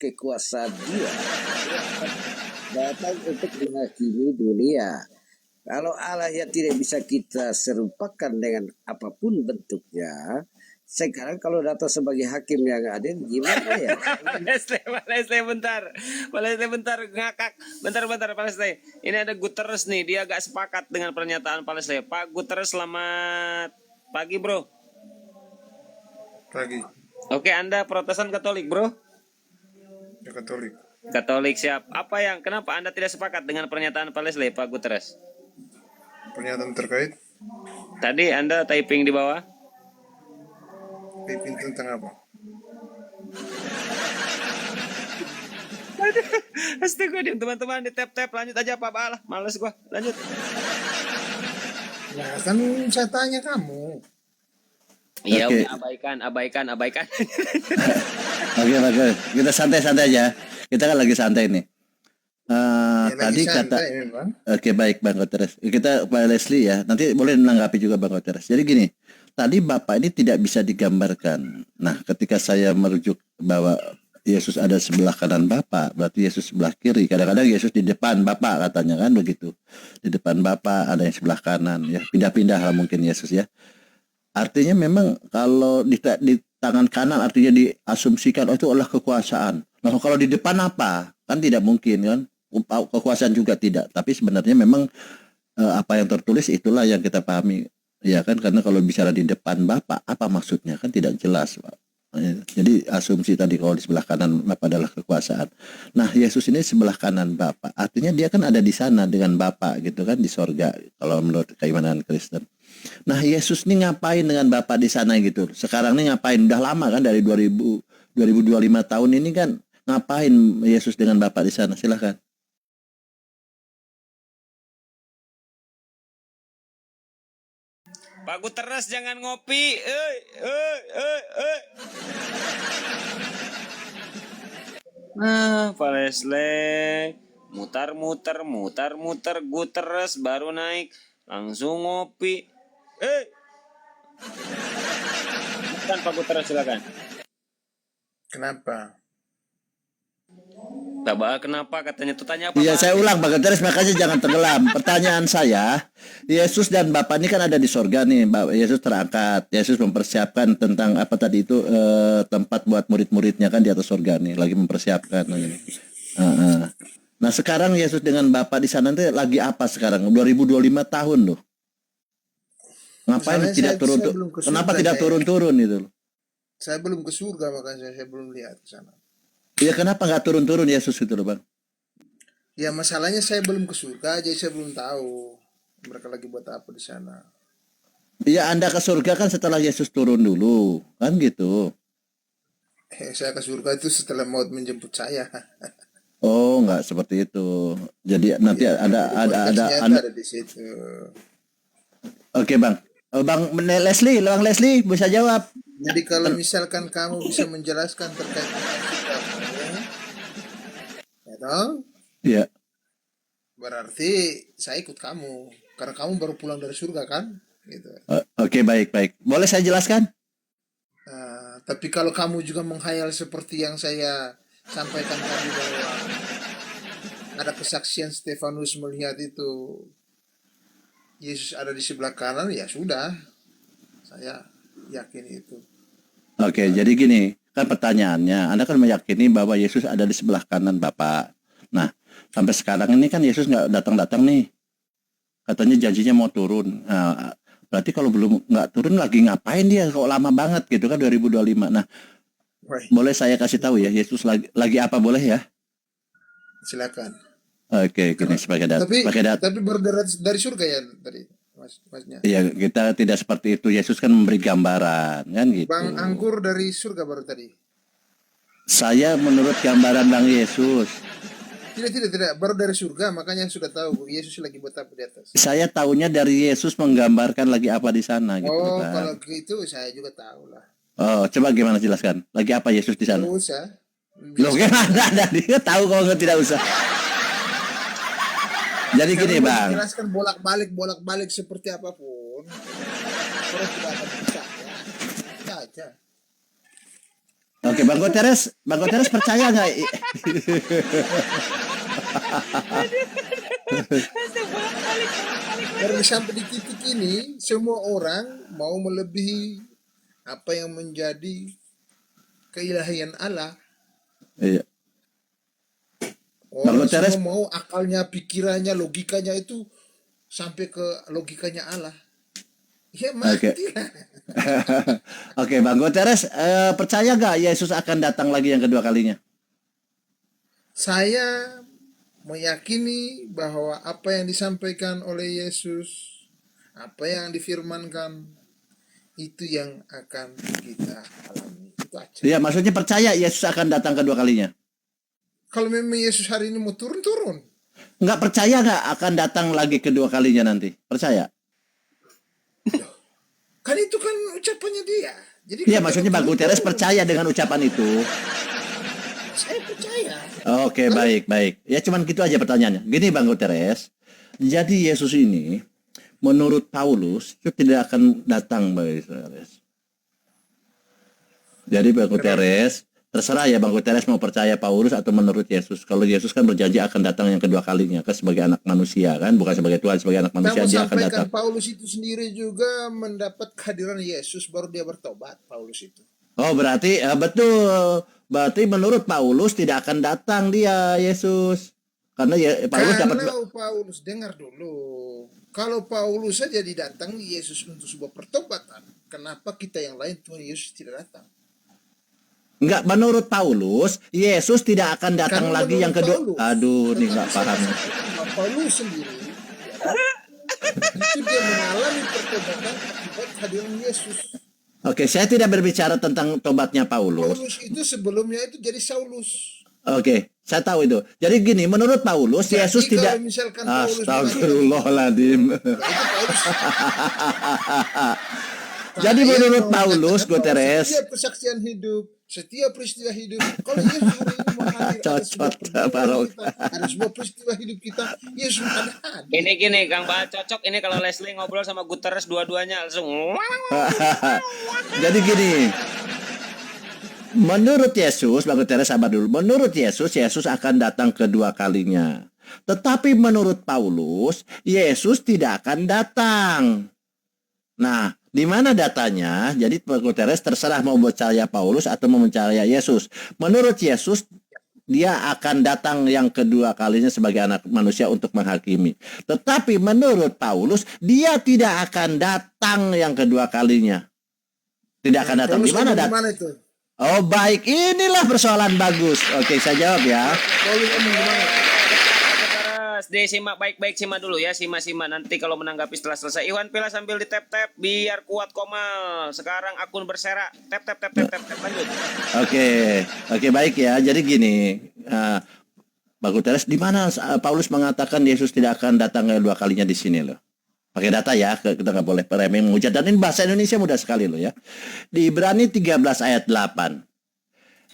kekuasaan Dia datang untuk menghakimi dunia. Kalau Allah yang tidak bisa kita serupakan dengan apapun bentuknya, sekarang kalau datang sebagai hakim yang adil, gimana ya? Palestina bentar ngakak. Bentar Palestina. Ini ada Guterres nih, dia agak sepakat dengan pernyataan Palestina. Pak Guterres, selamat pagi, Bro. Pagi. Oke, Anda Protestan Katolik, Bro? Ya, Katolik. Katolik, siap. Kenapa Anda tidak sepakat dengan pernyataan Palestina, Pak Guterres? Pernyataan terkait Tadi Anda typing di bawah. pimpin tentang apa? Astaga, teman-teman di tap lanjut aja Pak Balah. Males gua. Lanjut. Nah, kan saya tanya kamu. Iya, Oke. abaikan. Oke, kita santai-santai aja. Kita kan lagi santai nih. Ya, Tadi lagi kata, santai, memang. oke baik Bang Guterres. Kita Pak Leslie ya. Nanti boleh menanggapi juga Bang Guterres. Jadi gini, tadi Bapak ini tidak bisa digambarkan. Nah, ketika saya merujuk bahwa Yesus ada sebelah kanan Bapak, berarti Yesus sebelah kiri. Kadang-kadang Yesus di depan Bapak katanya kan begitu. Di depan Bapak ada yang sebelah kanan ya. Pindah-pindah lah mungkin Yesus ya. Artinya memang kalau di tangan kanan artinya diasumsikan itu adalah kekuasaan. Nah, kalau di depan apa? Kan tidak mungkin kan? Kekuasaan juga tidak. Tapi sebenarnya memang apa yang tertulis itulah yang kita pahami. Ya kan, karena kalau bicara di depan Bapak, apa maksudnya? Kan tidak jelas, Pak. Jadi asumsi tadi kalau di sebelah kanan Bapak adalah kekuasaan. Nah, Yesus ini sebelah kanan Bapak. Artinya dia kan ada di sana dengan Bapak gitu kan, di sorga kalau menurut keimanan Kristen. Nah, Yesus ini ngapain dengan Bapak di sana gitu? Sekarang ini ngapain? Udah lama kan dari 2025 tahun ini kan ngapain Yesus dengan Bapak di sana? Silakan. Pak Guterres jangan ngopi. Nah, Pak Leslie mutar-muter Guterres baru naik langsung ngopi. Bukan Pak Guterres, silakan. Kenapa? Tabah kenapa katanya tuh tanya apa? Iya, Pak? saya ulang Pak Guterres, makanya jangan tenggelam. Pertanyaan saya, Yesus dan Bapa ini kan ada di sorga nih. Yesus terangkat, Yesus mempersiapkan tentang apa tadi itu tempat buat murid-muridnya kan di atas sorga nih, lagi mempersiapkan ini. Nah, sekarang Yesus dengan Bapa di sana itu lagi apa sekarang? 2025 tahun loh. Ngapain Masalahnya tidak saya turun? belum ke Kenapa surga, tidak saya. turun-turun itu loh? Saya belum ke surga, makanya saya belum lihat ke sana. Iya, kenapa nggak turun-turun Yesus itu loh, Bang? Ya, masalahnya saya belum ke surga, jadi saya belum tahu mereka lagi buat apa di sana. Iya, Anda ke surga kan setelah Yesus turun dulu, kan gitu. Saya ke surga itu setelah maut menjemput saya. Oh, nggak seperti itu. Jadi nanti Ya, ada ada di situ. Oke, Bang. Bang Leslie, bisa jawab. Jadi kalau misalkan kamu bisa menjelaskan terkait dengan surgamu, ya toh? Iya. Berarti saya ikut kamu, karena kamu baru pulang dari surga kan, gitu. Oke, baik. Boleh saya jelaskan? Tapi kalau kamu juga menghayal seperti yang saya sampaikan tadi bahwa ada kesaksian Stefanus melihat itu Yesus ada di sebelah kanan, ya sudah, saya yakin itu. Oke, jadi gini, kan pertanyaannya, Anda kan meyakini bahwa Yesus ada di sebelah kanan Bapak. Nah, sampai sekarang ini kan Yesus nggak datang-datang nih. Katanya janjinya mau turun. Nah, berarti kalau belum nggak turun lagi ngapain dia kok lama banget gitu kan 2025. Nah, boleh saya kasih tahu ya Yesus lagi apa boleh ya? Silakan. Oke, gini sebagai data. Tapi baru dari surga ya tadi, masnya. Iya, kita tidak seperti itu. Yesus kan memberi gambaran kan gitu. Bang Anggur dari surga baru tadi. Saya menurut gambaran Bang Yesus. Tidak. Baru dari surga, makanya sudah tahu Yesus lagi buat apa di atas. Saya tahunya dari Yesus menggambarkan lagi apa di sana gitu. Oh, Bang. kalau gitu saya juga tahu lah. Oh, coba gimana jelaskan? Lagi apa Yesus di sana? Tidak usah. Loh, gimana? Dia tahu kalau tidak usah. Jadi gini, Bang. Jelaskan bolak-balik seperti apapun. Terus tidak akan bisa ya. Aja. Oke, Bang Guterres percaya nggak? Karena sampai di titik ini, semua orang mau melebihi apa yang menjadi keilahian Allah. Iya. Bang Orang Guterres, semua mau akalnya, pikirannya, logikanya itu sampai ke logikanya Allah. Ya oke. mati lah. Oke, Bang Guterres, percaya nggak Yesus akan datang lagi yang kedua kalinya? Saya meyakini bahwa apa yang disampaikan oleh Yesus, apa yang difirmankan, itu yang akan kita alami. Itu aja. Iya, maksudnya percaya Yesus akan datang kedua kalinya. Kalau memang Yesus hari ini mau turun-turun, Nggak percaya nggak akan datang lagi kedua kalinya nanti? Percaya? kan itu kan ucapannya dia. Jadi Iya, kalau maksudnya Bang turun-turun, Guterres percaya dengan ucapan itu. saya percaya. Oke, baik. Ya cuman gitu aja pertanyaannya. Gini Bang Guterres, jadi Yesus ini menurut Paulus itu tidak akan datang Bang Guterres. Jadi Bang Guterres, terserah ya Bang Guterres mau percaya Paulus atau menurut Yesus. Kalau Yesus kan berjanji akan datang yang kedua kalinya kan sebagai anak manusia kan, bukan sebagai Tuhan, sebagai anak manusia Kamu dia akan sampaikan datang. Paulus itu sendiri juga mendapat kehadiran Yesus baru dia bertobat. Paulus itu. Oh berarti betul. Berarti menurut Paulus tidak akan datang dia Yesus. Karena ya, Paulus dapat Kalau Paulus dengar dulu, kalau Paulus saja didatangi Yesus untuk sebuah pertobatan, kenapa kita yang lain Tuhan Yesus tidak datang? Enggak, menurut Paulus, Yesus tidak akan datang Karena lagi yang kedua. menurut Paulus, Aduh, nih tetapi nggak saya paham. sampaikan bahwa Paulus sendiri itu dia mengalami pertobatan akibat kehadiran Yesus. Oke, saya tidak berbicara tentang tobatnya Paulus. Paulus itu sebelumnya itu jadi Saulus. Oke, saya tahu itu. Jadi gini, menurut Paulus, Jadi Yesus kalau tidak. misalkan Paulus Astagfirullahaladzim. berarti Paulus Jadi Saya menurut mau Paulus, mengatakan bahwa Guterres, setiap kesaksian hidup, setiap peristiwa hidup, kalau Yesus hari ini mau hadir, ada sebuah Cocok, pergumulan kita, ada sebuah peristiwa hidup kita, Yesus ada hadir. Gini Kang Ba cocok ini kalau Leslie ngobrol sama Guterres dua-duanya langsung. jadi gini. Menurut Yesus, Bang Guterres sabar dulu. Menurut Yesus, Yesus akan datang kedua kalinya. Tetapi menurut Paulus, Yesus tidak akan datang. Nah, di mana datanya? Jadi Bang Guterres terserah mau percaya Paulus atau mau percaya Yesus. Menurut Yesus, dia akan datang yang kedua kalinya sebagai anak manusia untuk menghakimi. Tetapi menurut Paulus, dia tidak akan datang yang kedua kalinya. Tidak akan datang. Paulus Di mana ngomong datang? gimana itu? Oh baik, inilah persoalan bagus. Oke, saya jawab ya. Paulus ngomong gimana? Guterres, simak baik-baik, simak dulu ya, simak nanti kalau menanggapi setelah selesai. Iwan Pila sambil di tap biar kuat Komal. Sekarang akun berserak. Tap lanjut. Oke, baik ya. Jadi gini, Bang Guterres, di mana Paulus mengatakan Yesus tidak akan datang kedua kalinya di sini loh. Pakai data ya, kita nggak boleh remeh menghujat. Dan ini bahasa Indonesia mudah sekali loh ya. Di Ibrani 13 ayat 8.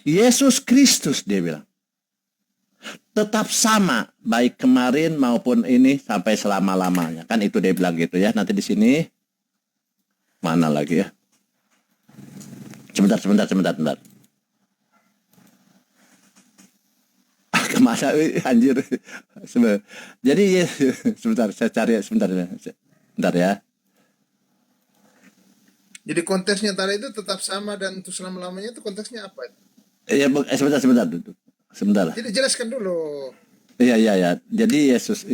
Yesus Kristus dia bilang. Tetap sama, baik kemarin maupun ini sampai selama-lamanya. Kan itu dia bilang gitu ya. Nanti di sini, mana lagi ya? Sebentar. Kemana anjir. Jadi sebentar saya cari sebentar ya. Jadi konteksnya tadi itu tetap sama dan untuk selama-lamanya itu konteksnya apa? Ya sebentar. Jadi jelaskan dulu. Iya. Jadi Yesus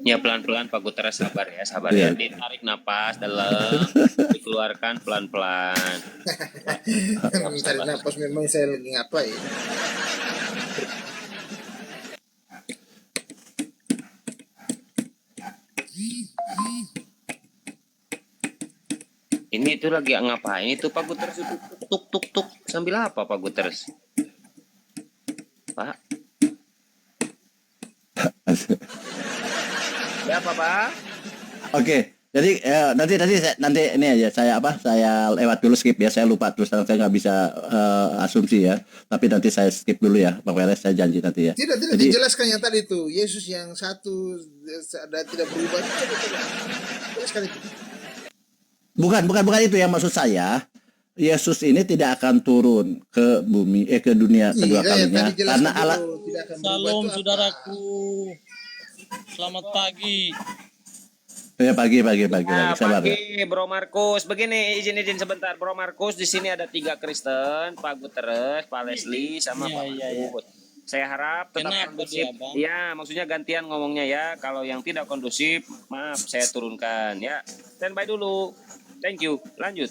Ya pelan-pelan Pak Guterres sabar ya. Iya. Ditarik napas dalam, dikeluarkan pelan-pelan. Tarik nafas memang saya lagi ngapain? Ini itu lagi ngapain itu Pak Guterres itu tuk sambil apa Pak Guterres? Pak? Ya Pak? Oke. Jadi nanti ini aja saya lewat dulu skip ya, saya lupa terus saya nggak bisa asumsi ya, tapi nanti saya skip dulu ya Bang Weles, saya janji nanti ya. Tidak Jadi, dijelaskan yang tadi itu Yesus yang satu ada tidak berubah. Jelaskan itu. bukan itu yang maksud saya. Yesus ini tidak akan turun ke bumi ke dunia kedua Iya, kalinya tadi jelas karena begitu, Allah. tidak akan berubah Salam itu apa? saudaraku. Selamat pagi. Ya pagi lagi Nah, sabar ya. pagi Bro Markus. Begini, izin sebentar Bro Markus. Di sini ada 3 Kristen, Pak Guterres, Pak Leslie, sama Pak Iya. Markus. Saya harap tetap Kenapa kondusif. dia, Bang? Ya, maksudnya gantian ngomongnya ya. Kalau yang tidak kondusif, maaf saya turunkan ya. Standby dulu. Thank you. Lanjut.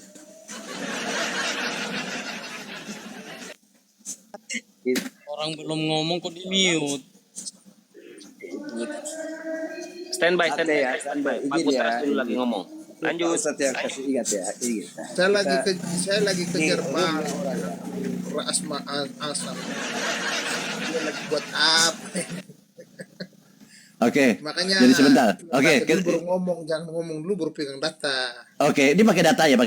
Orang belum ngomong kok di mute. Standby. Santai ya, Standby. santai. Pak Izin Guterres ya, dulu lagi izin. ngomong. Lanjut. Ustadz yang kasih ingat ya. Ingat. Saya lagi kejar Nih, bang orang. Asma Asam. Dia lagi buat apa? Oke. Makanya Jadi sebentar. Oke. dulu baru ngomong, jangan ngomong dulu baru pegang data. Oke, ini pakai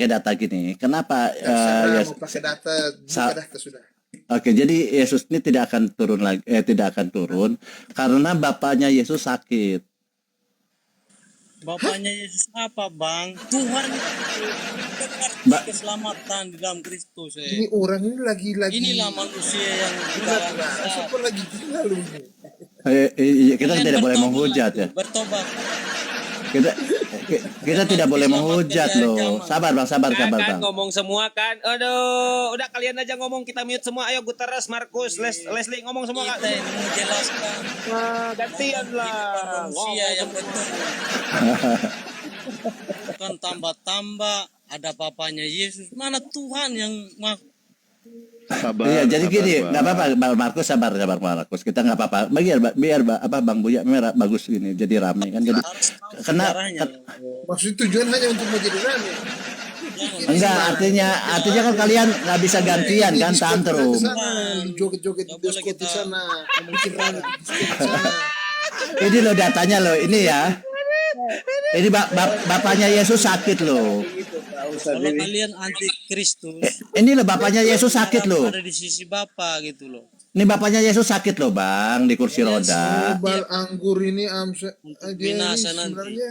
data gini. Kenapa Saya Yes- mau pakai data, Sa- buka data sudah. Oke, jadi Yesus ini tidak akan turun lagi, tidak akan turun karena bapaknya Yesus sakit. Bapaknya Yesus apa, Bang? Tuhan itu Ba- keselamatan di dalam Kristus. Ini orang ini lagi Inilah manusia yang gila gila. Siapa lagi gila lu ini? Kita Kalian tidak boleh bertobat menghujat lah, ya. Bertobat. Kita tidak boleh menghujat loh. Sabar Kan bang. ngomong semua kan. Aduh, udah kalian aja ngomong, kita mute semua. Ayo Guterres, Markus, Leslie ngomong semua Kita Kak. yang menjelaskan Nah, gantian lah. manusia yang betul. Bukan tambah-tambah. Ada papanya Yesus. Mana Tuhan yang Iya, jadi gini, nggak apa-apa, Bang Markus sabar Markus. Kita nggak apa-apa. Biar Bang Buya merah bagus gini, jadi rame kan. Jadi harus tahu kena sejarahnya. Maksud tujuan hanya untuk mau jadi rame. enggak artinya kan kalian nggak bisa gantian kan tantrum. Joget-joget di diskot di sana, bikin rame di diskot di sana. Ini loh datanya loh, ini ya. Ini bapaknya Yesus sakit loh. Kalau kalian anti Kristus, Ini loh bapaknya Yesus sakit loh. ada di sisi Bapa gitu loh. Ini bapaknya Yesus sakit loh Bang di kursi roda. Bal anggur ini dia ini binasa nanti. sebenarnya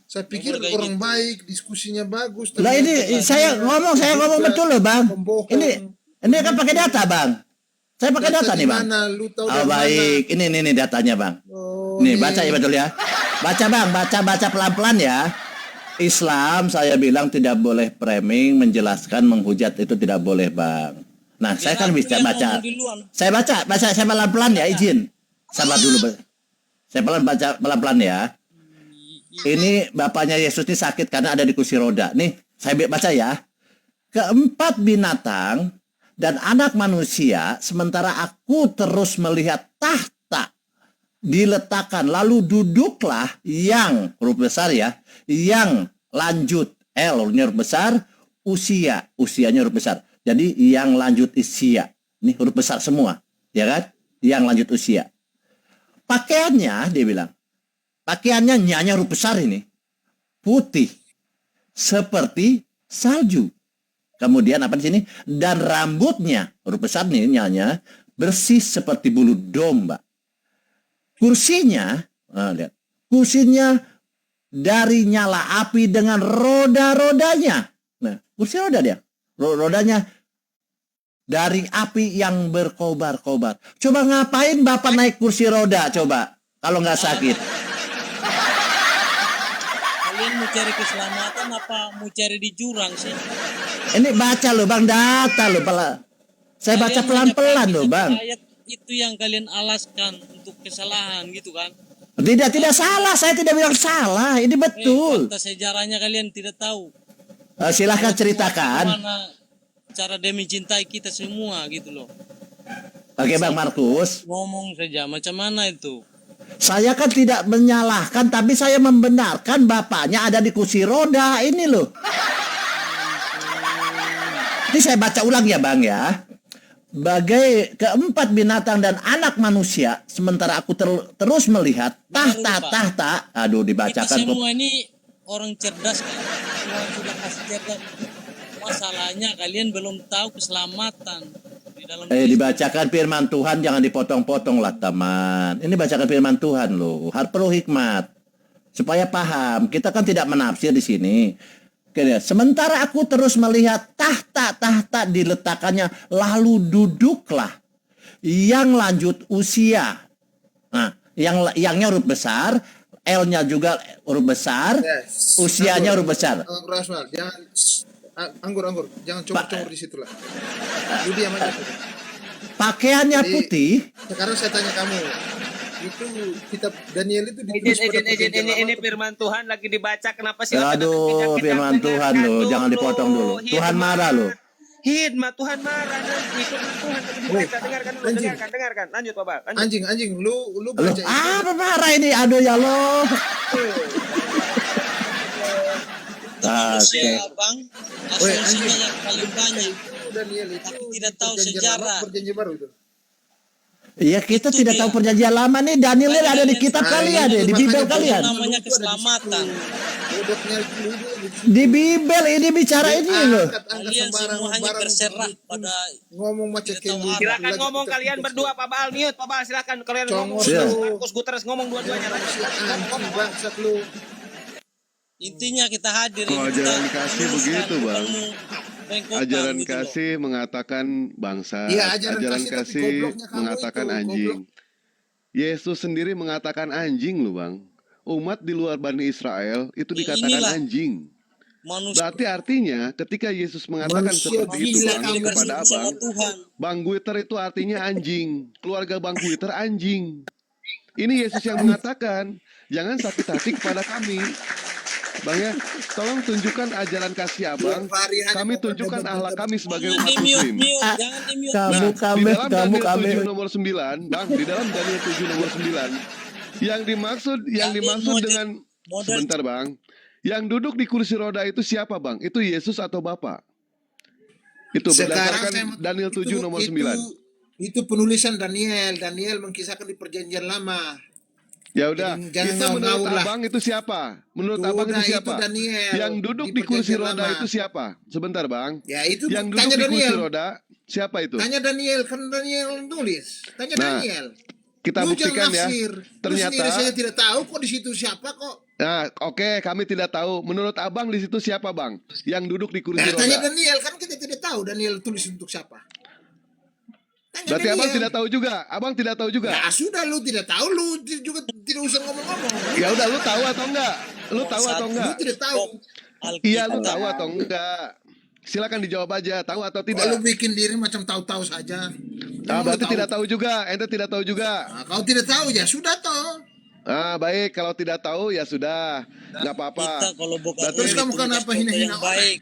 saya pikir Ngomong kayak orang gitu. baik, diskusinya bagus. Lah ini saya ngomong betul loh Bang. Pembohong. Ini kan pakai data Bang. Saya pakai data nih Bang. Mana? Lu tahu Oh dari mana? baik, ini datanya Bang. Oh, Nih baca ya betul ya. Baca Bang, baca pelan-pelan ya. Islam saya bilang tidak boleh framing, menjelaskan, menghujat itu tidak boleh Bang. Nah saya kan bisa baca. Saya baca saya pelan-pelan ya izin. Sabar dulu Bang. Saya baca pelan-pelan ya. Ini bapaknya Yesus ini sakit karena ada di kursi roda. Nih saya baca ya. Keempat binatang dan anak manusia, sementara aku terus melihat tahta diletakkan, lalu duduklah yang huruf besar ya, yang lanjut hurufnya huruf besar, usianya huruf besar. Jadi yang lanjut usia, ini huruf besar semua, ya kan? Yang lanjut usia. Pakaiannya dia bilang, pakaiannya nyanya huruf besar ini putih seperti salju. Kemudian apa di sini? Dan rambutnya, huruf besar nih nyanya, bersih seperti bulu domba. Kursinya, lihat. Kursinya dari nyala api dengan roda-rodanya. Nah, kursi roda dia. Rodanya dari api yang berkobar-kobar. Coba ngapain Bapak naik kursi roda coba kalau nggak sakit? Kalian mau cari keselamatan apa mau cari di jurang sih? Ini baca loh Bang, data loh. Saya baca pelan-pelan loh Bang. Ayat itu yang kalian alaskan untuk kesalahan gitu kan? Tidak salah, saya tidak bilang salah. Ini betul. Fakta sejarahnya kalian tidak tahu. Silahkan ceritakan. Bagaimana cara dia mencintai kita semua gitu loh. Oke Bang Markus. Ngomong saja macam mana itu? Saya kan tidak menyalahkan, tapi saya membenarkan bapaknya ada di kursi roda. Ini loh. Ini saya baca ulang ya Bang ya. Bagai keempat binatang dan anak manusia, sementara aku terus melihat tahta. Aduh Kita dibacakan kok. semua ini orang cerdas kan? Tuhan sudah kasih cerdas. Masalahnya kalian belum tahu keselamatan di dalam Dibacakan firman Tuhan, jangan dipotong-potong lah teman. Ini bacakan firman Tuhan loh. Harus perlu hikmat supaya paham. Kita kan tidak menafsir di sini. Sementara aku terus melihat tahta-tahta diletakkannya, lalu duduklah yang lanjut usia. Nah, yangnya huruf besar, L-nya juga huruf besar, Yes. usianya huruf besar. Anggur Asmal, jangan anggur, jangan congor-congor di situ lah. Lu diam aja. Pakaiannya Jadi, putih. Sekarang saya tanya kamu, itu kitab Daniel itu ditulis pada Izin, perjanjian ini lama. firman Tuhan lagi dibaca, kenapa sih? Aduh, firman Tuhan loh, jangan dipotong dulu. Tuhan marah loh. Hidmat Tuhan marah nanti, firman Tuhan lagi dibaca. Dengarkan dulu, anjing. dengarkan. Lanjut, Bapak. Lanjut. Anjing, lu Loh, baca itu. apa marah ini? Aduh ya Allah. Manusia Oke. Bang, Woi, asumsinya anjing. yang paling banyak. Daniel itu Tapi tidak tahu perjanjian sejarah. lama, perjanjian baru itu. Iya, kita Itu tidak dia. tahu perjanjian lama nih. Daniel ini ada di kitab Nah, kalian ini deh, di makanya Bibel itu kalian. namanya keselamatan. Bodohnya lu Di Bibel ini bicara ini loh. Kalian semua hanya berserah pada ngomong macam Tidak tahu kayak gitu. Silakan Lagi ngomong kita kalian putus. berdua, Pak Baal mute, Pak Baal silakan kalian ngomong. Congor lu. Markus Guterres ngomong dua-duanya. Lanjut. Anjing bangsat lu. intinya kita hadir. Kalau ini kita ajaran kasih luruskan, begitu, Bang. bukan bengkokkan Ajaran gitu loh. kasih mengatakan bangsa. Iya, ajaran Ajaran kasih, tapi kasih gobloknya kamu mengatakan itu, anjing. goblok. Yesus sendiri mengatakan anjing loh, Bang. Umat di luar Bani Israel itu Ya, dikatakan inilah. anjing. Manusia Berarti artinya ketika Yesus mengatakan Manusia seperti itu, gila Bang, kamu. kepada bersama Abang, Tuhan. Bang Guiter itu artinya anjing. Keluarga Bang Guiter anjing. Ini Yesus yang mengatakan, jangan sakit hati kepada kami. Bang ya, tolong tunjukkan ajaran kasih Abang. Kami tunjukkan akhlak kami sebagai Jangan umat di-mute, muslim. mute, jangan di-mute. Kamu Nah, kame, di dalam kamu Daniel kame. 7 nomor 9, Bang, di dalam Daniel 7 nomor 9, yang dimaksud dengan Model sebentar, Bang. Yang duduk di kursi roda itu siapa, Bang? Itu Yesus atau Bapa? Itu berdasarkan Daniel 7 nomor 9. Itu penulisan Daniel. Daniel mengkisahkan di perjanjian lama. Ya udah, Jangan itu menurut ngawur lah. Abang itu siapa? Menurut Udah, Abang itu itu siapa? Daniel. Yang duduk Di di kursi perjanjian roda lama. itu siapa? Sebentar, Bang. Ya itu Yang tanya duduk di kursi Daniel. roda siapa itu? Tanya Daniel, kan Daniel nulis. Tanya Nah, Daniel. Kita Lu buktikan jangan ya. nafsir. Lu Ternyata sendiri saya tidak tahu kok di situ siapa kok. Nah, oke, kami tidak tahu. Menurut Abang di situ siapa, Bang? Yang duduk di kursi Nah, tanya roda. Daniel, kan kita tidak tahu Daniel tulis untuk siapa. Tanya Berarti Daniel. Abang tidak tahu juga. Abang tidak tahu juga. Nah, sudah lu tidak tahu, lu juga tidak usah ngomong-ngomong. Ya udah, lu tahu atau enggak? Lu tahu atau Lu enggak? tidak tahu. Iya, lu Alkitab. tahu atau enggak? Silakan dijawab aja, tahu atau Kok lu tidak? bikin diri macam tahu-tahu saja. Ah, Emang berarti lu tidak tahu juga. Ente tidak tahu juga. Nah, kau tidak tahu ya sudah toh. Ah, baik. Kalau tidak tahu ya sudah, nggak Kita apa-apa. kalau bukan Berarti- Terus kamu kenapa hina-hina yang baik.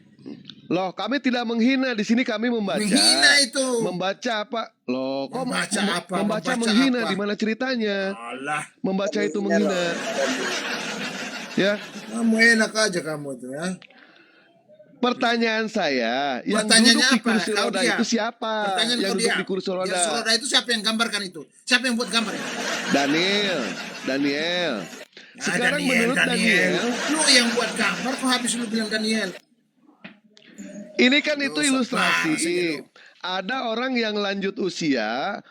Loh, kami tidak menghina. Di sini kami membaca. Menghina itu. Membaca apa? Loh, kok Membaca apa? Membaca Membaca menghina. apa? Di mana ceritanya? Alah, Membaca itu menghina. Ya. kamu enak aja kamu tuh ya. Pertanyaan saya, yang Pertanyaannya duduk di apa? kursi Kau roda dia. itu siapa? Pertanyaan Yang kau duduk dia. di kursi roda? Kursi roda itu siapa yang gambarkan itu? Siapa yang buat gambar itu? Daniel. Nah, Sekarang menurut Daniel, Lu yang buat gambar kok habis lu bilang Daniel. ini kan itu Dosa ilustrasi. banget gitu. Ada orang yang lanjut usia,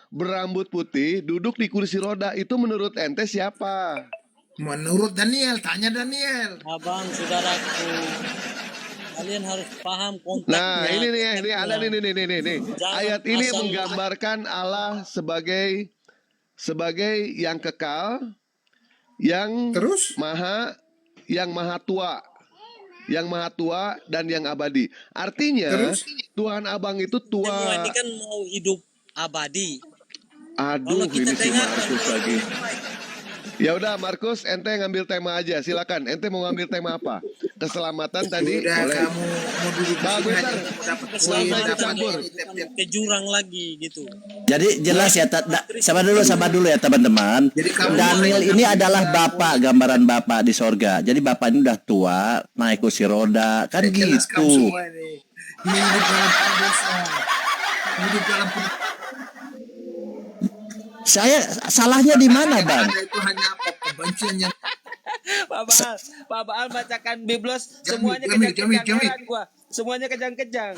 berambut putih, duduk di kursi roda. Itu menurut ente siapa? Menurut Daniel, tanya Daniel. Abang, saudaraku, kalian harus paham konteksnya. Nah, ini nih, ini ada nih. Jangan Ayat ini asal- menggambarkan Allah sebagai yang kekal, yang Terus? yang maha tua dan yang abadi. Artinya Terus? Tuhan Abang itu Semua tua. ini kan mau hidup abadi. Aduh, Kalau kita ini si dengar Markus lagi. Ya udah, Markus, ente ngambil tema aja, silakan. Ente mau ngambil tema apa? Keselamatan tadi, Udah boleh. kamu mau duduk di Bang, sini bentar. aja mau dapat poin, Keselamatan dapat campur. ini, tiap-tiap. ke jurang lagi gitu. Jadi jelas ya, sabar dulu ya teman-teman. Jadi kamu- Daniel ini adalah bapak, gambaran bapak di sorga. Jadi bapak ini udah tua, naik kursi roda, kan Jelas kamu gitu. semua ini. Ini hidup dalam pendosa. Hidup dalam pendosa. Saya salahnya di mana, Bang? Ada itu hanya apa? Kebencian yang Pak Baal bacakan Biblos, Jamil, semuanya Jamil, kejang-kejang. Jamil. Heran gua. Semuanya kejang-kejang.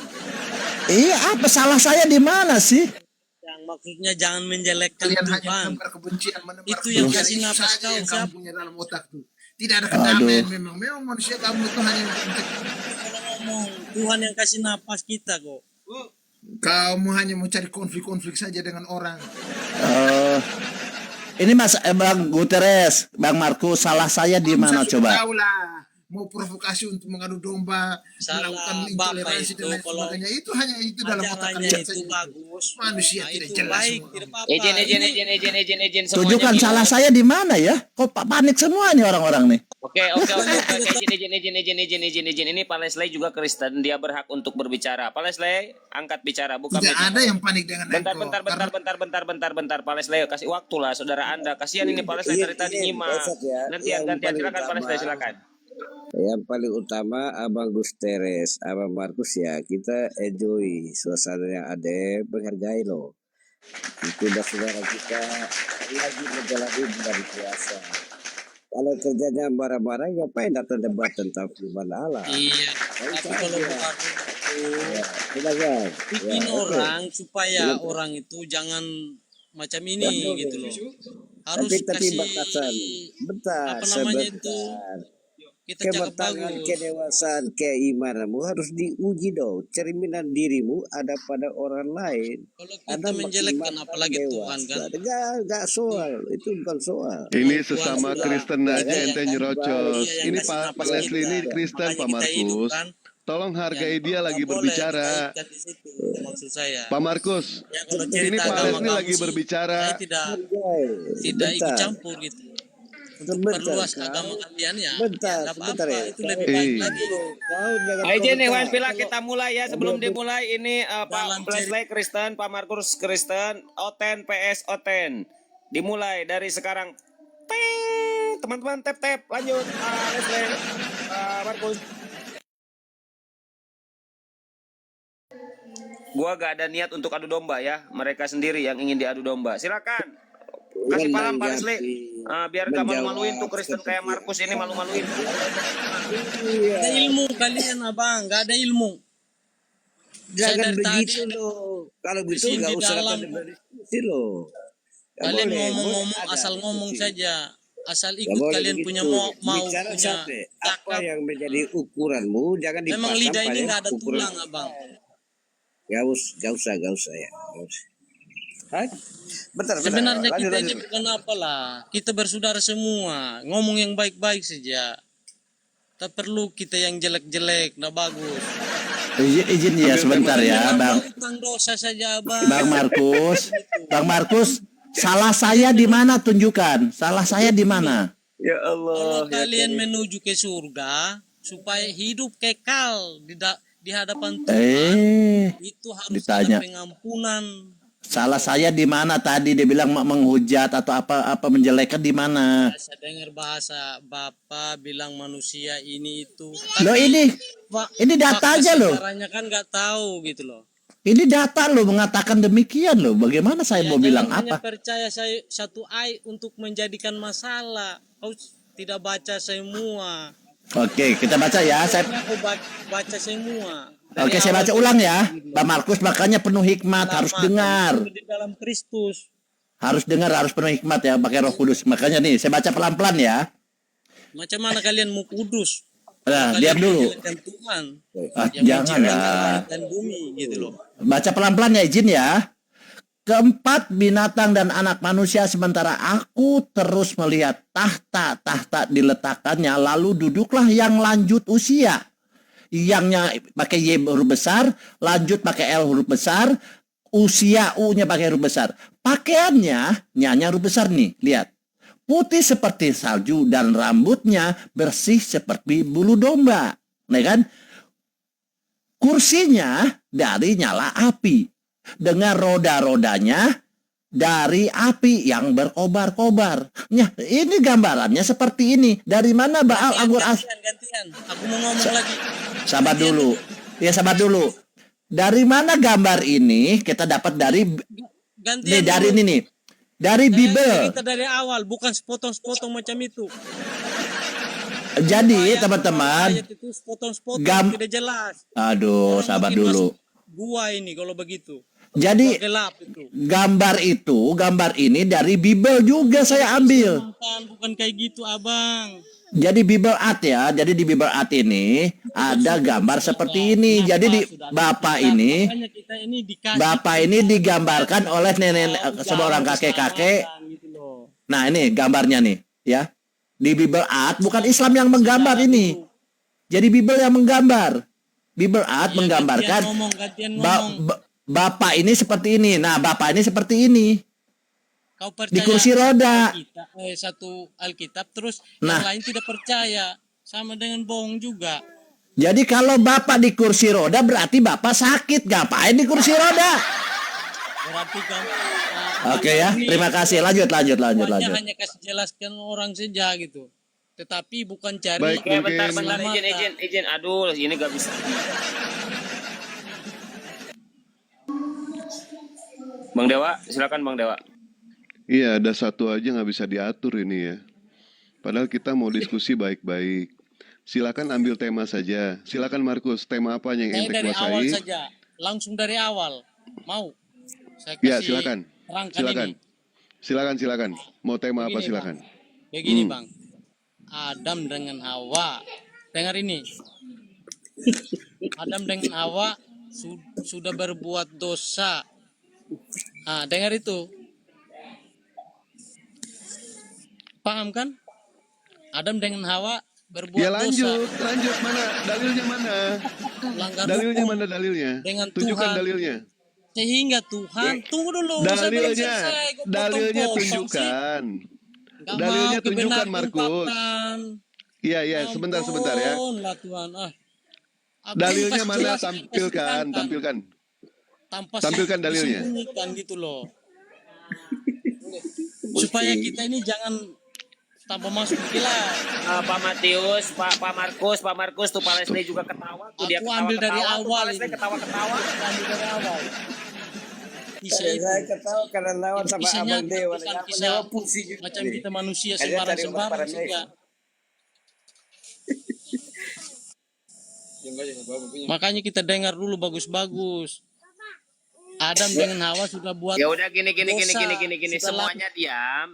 Iya, apa salah saya di mana sih? Yang maksudnya jangan menjelekkan kalian hanya Tuhan. menebar kebencian, menebar Itu yang kebencian. kasih Itu nafas saja kau, yang siapa? kamu punya dalam otak tuh. Tidak ada kedamaian Aduh. memang. Memang manusia kamu itu hanya untuk Kalau ngomong. Tuhan yang kasih napas kita kok. Kamu hanya mau cari konflik-konflik saja dengan orang. Oh, ini Mas Bang Guterres, Bang Markus, salah saya di mana Saya sudah coba? tahu lah. Mau provokasi untuk mengadu domba, Salah melakukan Bapak intoleransi dan itu, lain kalau sebagainya. Itu hanya itu dalam otak acaranya kalian itu saja. bagus. Manusia Nah, tidak itu jelas baik, semua. tidak apa-apa. Izin semuanya Tunjukkan gini. salah saya di mana ya? Kok panik semua nih orang-orang nih? Oke. Izin. Ini Pak Leslie juga Kristen, dia berhak untuk berbicara. Pak Leslie, angkat bicara, buka Tidak mic. ada yang panik dengan Bentar, engkau. bentar. Pak Leslie, kasih waktu lah saudara Anda. Kasihan ini Pak Leslie dari tadi nyimak. Besok ya, Gantian, yang paling silakan Pak Leslie, utama. silakan. Yang paling utama Abang Guterres, Abang Markus ya, kita enjoy suasana yang ada, menghargai loh. Itu udah saudara kita lagi menjalani bulan puasa. Kalau kerjanya marah-marah, ngapain datang debat tentang firman Allah? Iya. Baik Tapi kalau saja. bukan itu Ya, silakan. bikin Ya, oke. orang supaya orang itu jangan macam ini gitu loh. Harus Tapi kasih batasan. Bentar, apa namanya itu sebentar. kita cakap Kematangan, bagus. kedewasaan, keimananmu harus diuji dong. Cerminan dirimu ada pada orang lain. Kalau kita Anda menjelekkan makin apalagi Tuhan kan. Enggak soal, itu bukan soal. Ini Tuhan sesama sudah- Kristen aja Iya, ente kan? nyerocos. Iya, yang Ini kasih Pak napas Leslie ini kita. Kristen Makanya Pak kita hidup, Markus. kan. Tolong hargai Yang dia lagi nggak boleh berbicara. kita ikat di situ, itu maksud saya. Pak Markus, Ya, kalau ini cerita Pak agama Leslie kamu lagi sih, berbicara. saya tidak Bentar. ikut campur gitu. Untuk Sebentar, perluas kau. agama kalian ya. Bentar, ya, sebentar apa-apa, ya. itu lebih baik Eh. lagi. Kau jangan Izin nih komentar. Wan Pila, kita mulai ya. Sebelum dimulai ini Dalam Pak Leslie Kristen, Pak Markus Kristen, Oten PS Oten. Dimulai dari sekarang. Peng, teman-teman tap lanjut. Leslie, Markus. Gua gak ada niat untuk adu domba ya. Mereka sendiri yang ingin diadu domba. Silakan. Kasih paham Pak Leslie. Biar gak malu-maluin tuh Kristen kayak Markus ini malu-maluin. Ada ilmu kalian abang, nggak ada ilmu. Jangan Saya dari begitu tadi loh. Kalau begitu sini nggak usah dalam- datang berdiskusi loh. Nggak kalian boleh. ngomong-ngomong Boleh asal ada ngomong diskusi. saja, asal Nggak ikut boleh kalian begitu. punya mau Bicara punya sampai apa cakap. yang menjadi ukuranmu jangan dipasang Memang lidah ini pada nggak ada ukuran. tulang abang. Gak usah ya. Gak usah. Hai? Bentar. Sebenarnya Lanjut, kita ini lanjut. bukan apalah, kita bersaudara semua, ngomong yang baik-baik saja. Tak perlu kita yang jelek-jelek, nah bagus. Izin ya sebentar ya, Bang. Tentang dosa saja abang. Bang Markus. Bang Markus, salah saya di mana tunjukkan? Salah saya di mana? Ya Kalau Allah. kalian menuju ke surga supaya hidup kekal di hadapan Tuhan, itu harus ditanya. ada pengampunan. Salah saya di mana tadi dia bilang menghujat atau apa menjelekan di mana? Saya dengar bahasa Bapak bilang manusia ini itu. Loh ini datanya loh. Caranya kan nggak tahu gitu loh. Ini data loh mengatakan demikian loh. Bagaimana saya mau bilang Jangan hanya apa? percaya saya satu ayat untuk menjadikan masalah. Kau tidak baca semua. Oke, kita baca ya. Kau baca semua. Oke, saya baca ulang ya. Pak Markus makanya penuh hikmat, harus dengar. Di dalam Kristus. Harus dengar, harus penuh hikmat ya, pakai Roh Kudus. Makanya nih, saya baca pelan-pelan ya. Macam mana kalian mau kudus? Nah, Kalian diam dulu. menjelekkan Tuhan yang Jangan menciptakan lah. langit dan bumi gitu loh. Baca pelan-pelan ya, izin ya. Keempat binatang dan anak manusia sementara aku terus melihat tahta diletakkannya, lalu duduklah yang lanjut usia. Yangnya pakai Y huruf besar, lanjut pakai L huruf besar, usia U-nya pakai huruf besar. Pakaiannya nyanya huruf besar nih, lihat. Putih seperti salju dan rambutnya bersih seperti bulu domba. Nah kan? Kursinya dari nyala api. Dengan roda-rodanya dari api yang berkobar-kobar. Nah, ini gambarannya seperti ini. Dari mana Baal Anggur As? Gantian. Aku mau ngomong lagi. Sabar dulu. Ya sabar dulu. Dari mana gambar ini kita dapat dari Gantian. dari dulu. ini nih. Dari Bible. Kita dari awal, bukan sepotong-sepotong macam itu. Jadi teman-teman, Ayat itu sepotong-sepotong tidak jelas. aduh Orang sabar makin dulu. masuk gua ini kalau begitu. Jadi Gelap itu. gambar ini dari Bible juga saya ambil. Bukan kayak gitu abang. Jadi Bible Art ya. Jadi di Bible Art ini ada gambar seperti ini. Jadi di Bapak ini Makanya kita ini dikasih Bapak ini digambarkan oleh nenek sebuah orang kakek-kakek. gitu loh. Nah, ini gambarnya nih, ya. Di Bible Art bukan Islam yang menggambar ini. Jadi Bible yang menggambar. Bible Art Iya, menggambarkan gantian ba- ngomong. ba- Bapak ini seperti ini. Nah, Bapak ini seperti ini. Kau percaya Di kursi roda. satu Alkitab terus Nah. yang lain tidak percaya, sama dengan bohong juga. Jadi kalau Bapak di kursi roda berarti Bapak sakit. Ngapain di kursi roda? Berarti kan Oke ya, terima kasih. Lanjut. semuanya hanya kasih jelaskan orang saja gitu. Tetapi bukan cari Baik, Oke, bentar, mungkin- izin. Aduh, ini gak bisa. Bang Dewa, silakan Bang Dewa. Iya, ada satu aja nggak bisa diatur ini ya. Padahal kita mau diskusi baik-baik. Silakan ambil tema saja. Silakan Markus, tema apa yang saya ente dari awal kuasai? saja, langsung dari awal. Mau? Saya Ya, kasih silakan. terangkan Silakan. ini. Silakan. Mau tema apa Begini, silakan. Begini Bang, Adam dengan Hawa, dengar ini. Adam dengan Hawa sudah berbuat dosa. Dengar itu. Paham kan? Adam dengan Hawa berbuat Ya dosa, lanjut mana? Dalilnya mana? langgar Dalilnya hukum mana dalilnya? dengan Tunjukkan Tuhan. dalilnya. Sehingga Tuhan, tunggu dulu, saya belum Dalilnya, selesai, kok dalilnya potong-potong sih? tunjukkan. Nggak Dalilnya mau tunjukkan, kebenaran Markus. diungkapkan. Iya, sebentar ya. Ampunlah Tuhan. Dalilnya Kasih mana? jelas, Tampilkan. tanpa Tampilkan dalilnya. disembunyikan gitu loh. Supaya kita ini jangan tanpa masuk gila. Pak Matius, Pak Markus tuh Pak Leslie juga ketawa tuh, dia Aku ambil dari ketawa-ketawa tuh, awal Pak Leslie ini. ketawa-ketawa. Ambil dari awal. Kisah itu. Saya ketawa karena lawan sama Kisahnya Abang Dewa. bukan Abang kisah Dewa pusing juga macam nih. kita manusia Kalian cari obat sembarang-sembarang paramedic. saja. Makanya kita dengar dulu bagus-bagus. Adam dengan Hawa sudah buat Ya udah gini. dosa. Setelah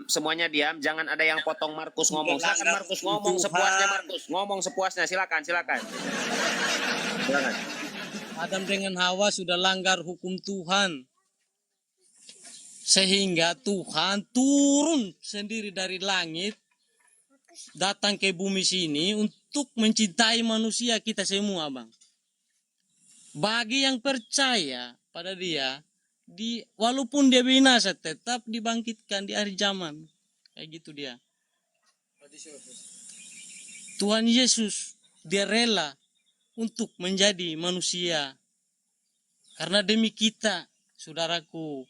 Semuanya diam, jangan ada yang potong Markus ngomong. Silakan Markus ngomong sepuasnya Markus. Ngomong sepuasnya, silakan. Adam dengan Hawa sudah langgar hukum Tuhan. Sehingga Tuhan turun sendiri dari langit, datang ke bumi sini untuk mencintai manusia kita semua, Bang. Bagi yang percaya pada dia, walaupun dia binasa, tetap dibangkitkan di akhir zaman. Kayak gitu dia. Tuhan Yesus, dia rela untuk menjadi manusia. Karena demi kita, saudaraku.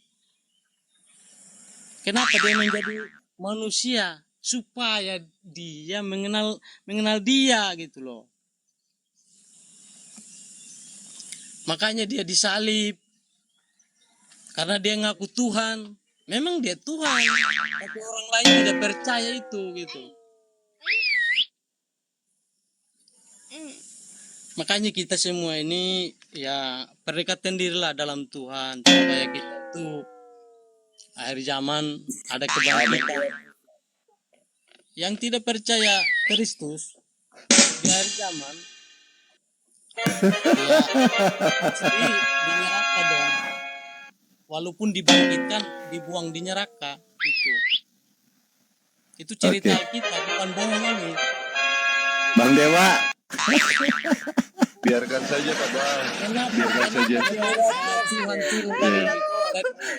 Kenapa dia menjadi manusia? Supaya dia mengenal dia gitu loh. Makanya dia disalib. Karena dia ngaku Tuhan. Memang dia Tuhan. Tapi orang lain tidak percaya itu gitu. Makanya kita semua ini ya berdekatan dirilah dalam Tuhan. Supaya kita tuh akhir zaman ada kebangkitan. Yang tidak percaya Kristus di akhir zaman ya pasti di neraka dong. Walaupun dibangkitkan, dibuang di neraka itu. Itu cerita Oke. kita, bukan bohong ini. Bang Dewa, Biarkan saja Pak Bang. Kenapa? Biarkan saja. Tuhan turun Iya.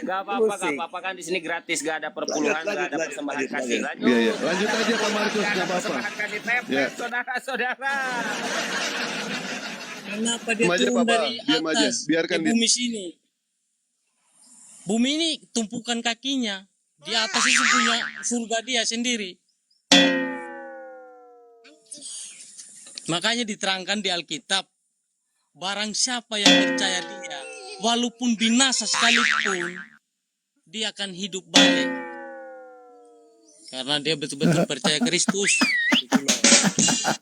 Gak apa-apa kan di sini gratis, gak ada perpuluhan, gak ada persembahan kasih. Lanjut. Iya. Lanjut aja Pak Markus, Gak ada nggak apa-apa. persembahan kasih tepet, Ya. saudara-saudara. Kenapa dia Diam aja, turun Pak, dari diam aja. atas Biarkan ke dia. bumi sini? Bumi ini tumpukan kakinya. Di atas itu punya surga dia sendiri. Makanya diterangkan di Alkitab, barang siapa yang percaya dia, walaupun binasa sekalipun, dia akan hidup balik. Karena dia betul-betul percaya Kristus. Gitu loh.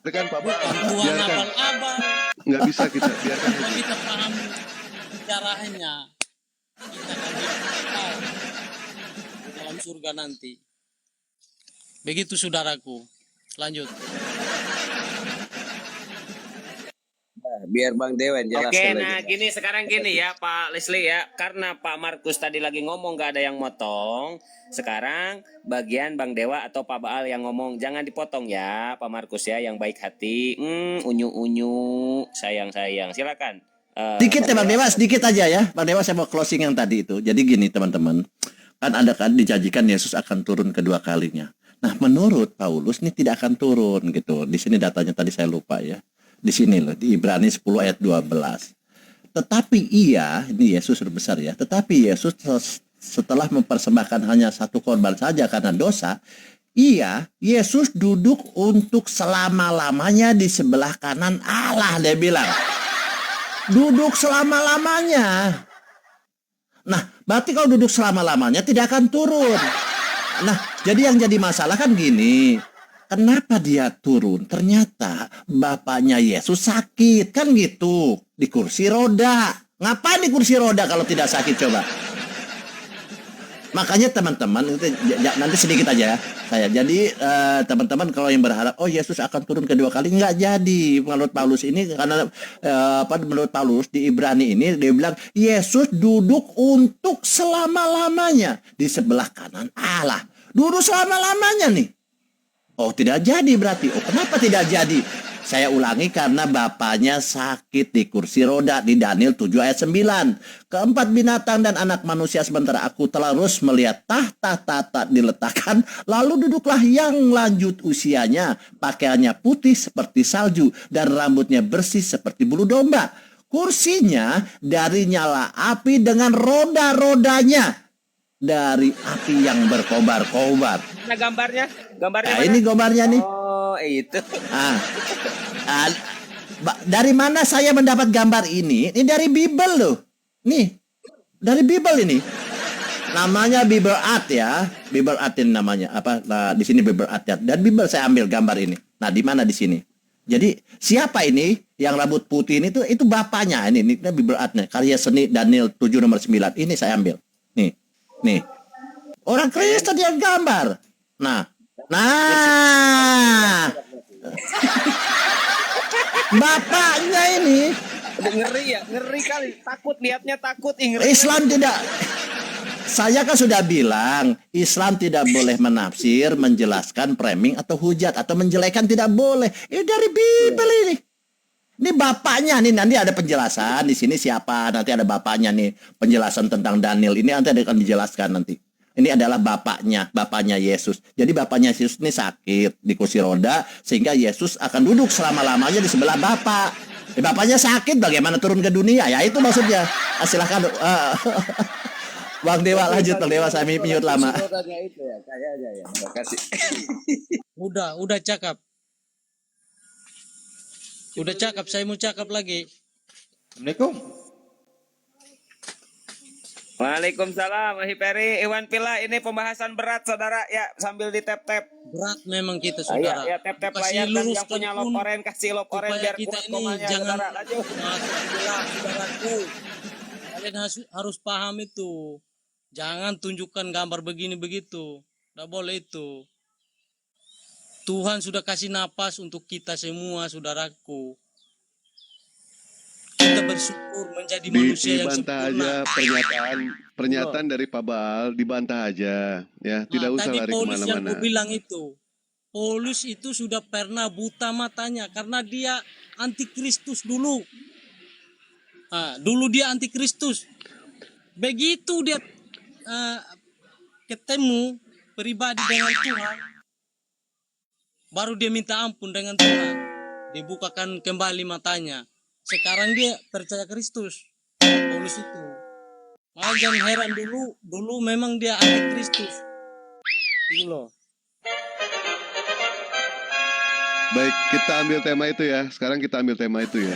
Biarkan Pak Bang. Bukan Tuhan Biarkan. abal-abal. Nggak bisa kita biarkan Kalau aja. kita paham sejarahnya, kita akan hidup kekal di dalam surga nanti. Begitu saudaraku. Lanjut. Biar Bang Dewa yang Oke, jelaskan nah lagi. gini sekarang gini ya Pak Leslie ya, karena Pak Markus tadi lagi ngomong gak ada yang motong. Sekarang bagian Bang Dewa atau Pak Baal yang ngomong, jangan dipotong ya Pak Markus ya, yang baik hati. Unyu-unyu, sayang-sayang. Silakan. Dikit ya Bang Bang Dewa, sedikit aja ya. Bang Dewa saya mau closing yang tadi itu. Jadi gini teman-teman, kan dijanjikan Yesus akan turun kedua kalinya. Nah menurut Paulus ini tidak akan turun gitu. Di sini datanya tadi saya lupa ya. Di sini loh, di Ibrani 10 ayat 12. Tetapi ini Yesus sudah besar ya. Tetapi Yesus setelah mempersembahkan hanya satu korban saja karena dosa, Yesus duduk untuk selama-lamanya di sebelah kanan Allah, dia bilang. Duduk selama-lamanya. Nah, berarti kalau duduk selama-lamanya tidak akan turun. Nah, jadi yang jadi masalah kan gini. Kenapa dia turun? Ternyata bapaknya Yesus sakit. Kan gitu. Di kursi roda. Ngapain di kursi roda kalau tidak sakit coba? Makanya teman-teman, nanti sedikit aja ya saya. Jadi teman-teman kalau yang berharap Yesus akan turun kedua kali, nggak jadi. Menurut Paulus ini karena menurut Paulus di Ibrani ini dia bilang Yesus duduk untuk selama-lamanya di sebelah kanan Allah. Duduk selama-lamanya nih. Tidak jadi berarti. Kenapa tidak jadi? Saya ulangi karena bapaknya sakit di kursi roda di Daniel 7 ayat 9. Keempat binatang dan anak manusia sementara aku terus melihat tahta diletakkan. Lalu duduklah yang lanjut usianya. Pakaiannya putih seperti salju dan rambutnya bersih seperti bulu domba. Kursinya dari nyala api dengan roda-rodanya dari api yang berkobar-kobar. Mana gambarnya? Gambarnya Nah, mana? ini gambarnya nih. Oh, itu. Dari mana saya mendapat gambar ini? Ini dari Bible loh. Nih, dari Bible ini. Namanya Bible Art ya. Bible Art ini namanya. Nah, di sini Bible Art ya. Dan Bible saya ambil gambar ini. Nah, di mana di sini? Jadi siapa ini yang rambut putih ini itu bapaknya. Ini Bible Art-nya. Karya seni Daniel 7 nomor 9. Ini saya ambil. Nih. Orang Kristen yang gambar. Nah. Bapaknya ini Ngeri ya, ngeri kali. Takut lihatnya takut. Islam tidak. Saya kan sudah bilang Islam tidak boleh menafsir, menjelaskan, framing atau hujat atau menjelekan tidak boleh. Ini dari Bible ini. Ini bapaknya nih, nanti ada penjelasan di sini siapa, nanti ada bapaknya nih, penjelasan tentang Daniel ini nanti akan dijelaskan nanti. Ini adalah bapaknya Yesus. Jadi bapaknya Yesus ini sakit di kursi roda sehingga Yesus akan duduk selama-lamanya di sebelah bapak. Bapaknya sakit, bagaimana turun ke dunia? Ya itu maksudnya. Silahkan. Bang Dewa lanjut, Bang Dewa, saya mute lama. Itu ya, kayaknya ya. Terima kasih. Udah cakap. Udah cakap, saya mau cakap lagi. Assalamualaikum. Waalaikumsalam, Hiperi, Iwan Pila. Ini pembahasan berat, saudara. Ya, sambil di tap-tap. Berat memang kita, Ya, saudara. ya tap-tap Kasih layar dan yang luruskan punya pun loporen kasih loporen supaya biar kita kuat ini komanya, jangan saudara. Lanjut. masuk gelap, saudaraku. Kalian harus paham itu. Jangan tunjukkan gambar begini begitu. Tidak boleh itu. Tuhan sudah kasih napas untuk kita semua, saudaraku. Kita bersyukur menjadi manusia yang Dibantah sempurna. aja pernyataan dari Pak Baal, dibantah aja ya, tidak usah Tadi lari Paulus yang kemana-mana. ku bilang itu. Paulus itu sudah pernah buta matanya karena dia antikristus dulu. Dulu dia antikristus. Begitu dia ketemu pribadi dengan Tuhan, baru dia minta ampun dengan Tuhan. Dibukakan kembali matanya. Sekarang dia percaya Kristus. Paulus itu. Malah jangan heran dulu memang dia antikristus. Itu loh. Baik, kita ambil tema itu ya. Sekarang kita ambil tema itu ya.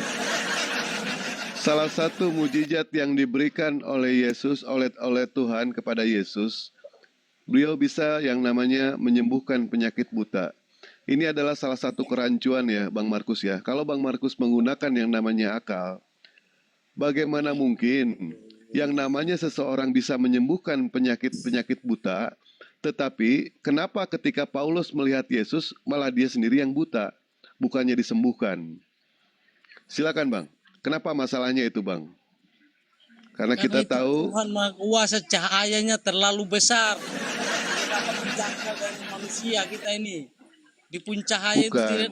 Salah satu mujizat yang diberikan oleh Yesus, oleh Tuhan kepada Yesus, beliau bisa yang namanya menyembuhkan penyakit buta. Ini adalah salah satu kerancuan ya, Bang Markus ya. Kalau Bang Markus menggunakan yang namanya akal, bagaimana mungkin yang namanya seseorang bisa menyembuhkan penyakit buta, tetapi kenapa ketika Paulus melihat Yesus, malah dia sendiri yang buta, bukannya disembuhkan? Silakan Bang. Kenapa masalahnya itu Bang? Karena Karena kita itu tahu Tuhan Maha Kuasa, cahayanya terlalu besar. Tidak dapat dijangkau dari manusia kita ini. Di puncak cahaya itu bukan.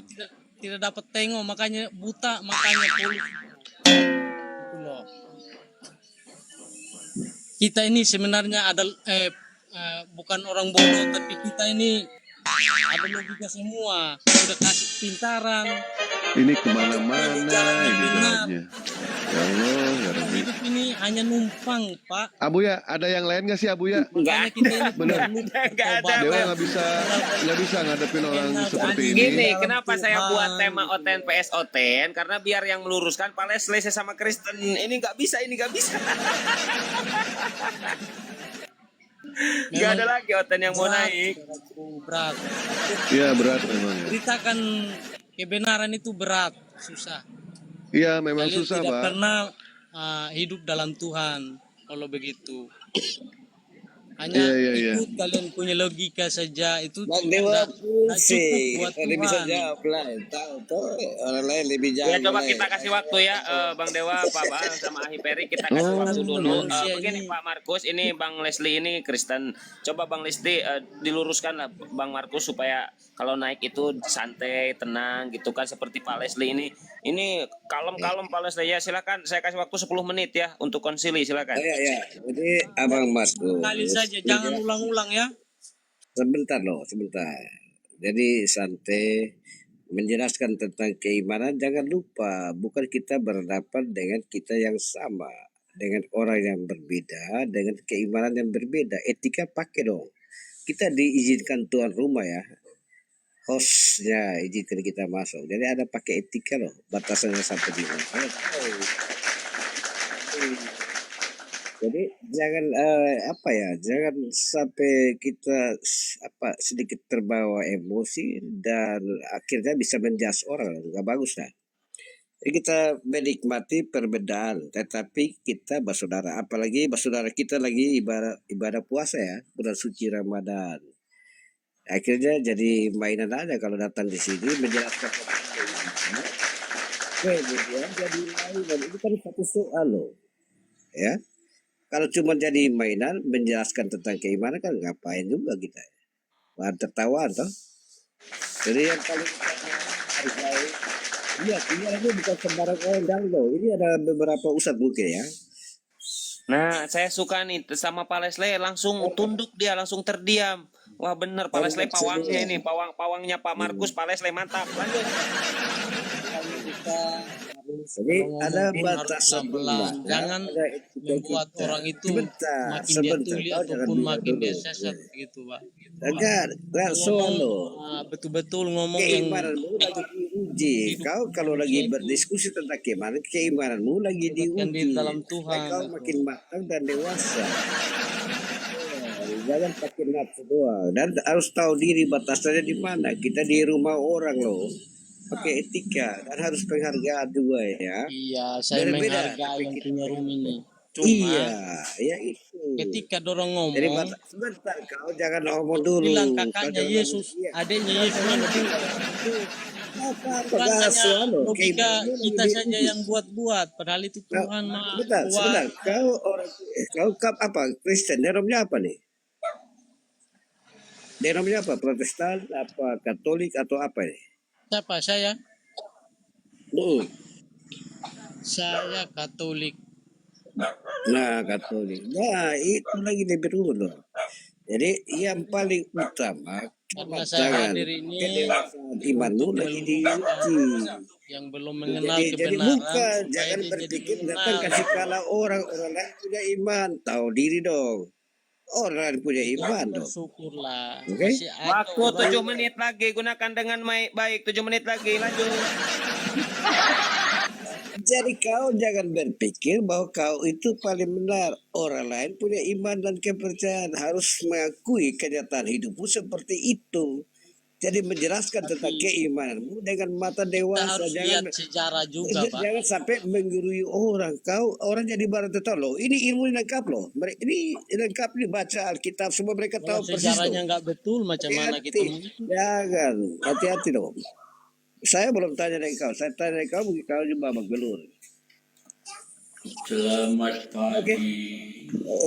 tidak dapat tengok, makanya buta, makanya polusi. Gitu loh. Kita ini sebenarnya ada bukan orang bodoh, tapi kita ini ada logika semua. Sudah kasih pintaran, Ini kemana-mana jalan yang ini benar. jawabnya. Ya Allah, ya Rabbi. Hidup ini hanya numpang, Pak. Abu ya, ada yang lain nggak sih Abu ya? Makanya kita ini Bener. perlu Nggak ada, bertobat. Dewa Bang. nggak bisa ngadepin orang seperti ini. Gini, Dalam kenapa saya Tuhan. buat tema Oten PS Oten? Karena biar yang meluruskan Pak Leslie sama Kristen. Ini nggak bisa, ini nggak bisa. Nggak ada lagi Oten yang mau naik. Berat. Iya berat memang ya. Beritakan kebenaran itu berat, susah. Iya memang Kalian susah tidak Pak. pernah hidup dalam Tuhan kalau begitu. Hanya Iya. ikut kalian punya logika saja, itu Bang tidak Dewa cukup pusing. buat Tadi bisa Tuhan. jawab lah. Tahu tuh orang lain lebih Ya jauh. coba kita kasih waktu ya Bang Dewa, Pak Baal sama Ahi Peri, kita kasih Oh, waktu dulu. manusia Begini ini. Pak Markus, ini Bang Leslie ini Kristen. Coba Bang Leslie diluruskan lah Bang Markus supaya kalau naik itu santai, tenang gitu kan, seperti Pak Leslie ini. Ini kalem-kalem Pak Leslie ya. Silakan, saya kasih waktu 10 menit ya untuk konsili, silakan. Ya. Jadi Abang Markus. Kali saja, jangan ulang-ulang ya. Sebentar loh, sebentar. Jadi santai menjelaskan tentang keimanan, jangan lupa bukan kita berhadapan dengan kita yang sama, dengan orang yang berbeda, dengan keimanan yang berbeda. Etika pakai dong. Kita diizinkan tuan rumah ya, hostnya izinkan kita masuk. Jadi ada pakai etika loh, batasannya sampai di mana. Jadi jangan jangan sampai kita sedikit terbawa emosi dan akhirnya bisa menjudge orang, nggak bagus lah. Jadi kita menikmati perbedaan, tetapi kita bersaudara, apalagi bersaudara kita lagi ibadah puasa ya, bulan suci Ramadan. Akhirnya jadi mainan aja kalau datang di sini menjelaskan kemudian jadi mainan, itu kan satu soal loh, ya. Kalau cuma jadi mainan menjelaskan tentang keimanan kan ngapain juga kita. Bahan tertawa toh. Jadi yang paling utama harus tahu, ini bukan sembarang orang loh. Ini ada beberapa ustadz mungkin ya. Nah, saya suka nih sama Pak Leslie, langsung tunduk dia, langsung terdiam. Wah bener Pak Leslie pawangnya ini, pawangnya Pak Markus, Pak Leslie mantap. Lanjut. Jadi ada batasan pelan-pelan. Jangan membuat orang itu makin dia tuli ataupun makin dia sesat gitu, Pak. Enggak soal loh. Betul-betul ngomong yang Keimananmu lagi diuji. Kau kalau lagi berdiskusi tentang keimananmu lagi yang di diuji. dalam Tuhan. Kau makin matang dan dewasa. Jangan pakai nafsu doang. Dan harus tahu diri batasannya di mana. Kita di rumah orang loh. Pakai etika dan harus penghargaan juga ya. Iya, saya Berbeda, menghargai yang punya room ini. Iya, ya itu. Ketika dorong ngomong, Jadi sebentar kau jangan ngomong dulu. bilang Kau kakaknya jangan Yesus, ngomong, iya. adiknya Yesus nanti. Apa Bukan gak hanya soal lo. logika kita saja yang buat-buat, padahal itu Tuhan Maha Sebentar. Kuat. Kau apa? Kristen, denomnya apa nih? Denomnya apa? Protestan, apa Katolik atau apa nih? Siapa saya? Hmm. Saya Katolik. Nah, Katolik. Nah, itu lagi lebih dulu loh. Jadi yang paling utama Karena saya hadir ini kedewasaan imanmu lagi diuji. yang belum mengenal Jadi kebenaran, bukan supaya jangan dia jadi berpikir mengenal. datang kasih kalah orang lain punya iman, tahu diri dong. Orang lain punya iman dong. Bersyukurlah. Oke. Masih ada Waktu orang 7 menit lagi, gunakan dengan baik. 7 menit lagi, lanjut. Jadi kau jangan berpikir bahwa kau itu paling benar. Orang lain punya iman dan kepercayaan, harus mengakui kenyataan hidupmu seperti itu. Jadi menjelaskan tentang keimananmu dengan mata kita dewasa. harus lihat sejarah juga, Pak. Jangan sampai menggurui orang. Orang jadi baru tahu loh. Ini ilmu lengkap loh. Ini lengkap nih, baca Alkitab semua mereka Kalau tahu persis. sejarahnya Loh. nggak betul, macam mana kita Hati-hati. Jangan hati-hati dong. Saya belum tanya dari kau. Saya tanya dari kau, mungkin kau juga belur. Selamat pagi,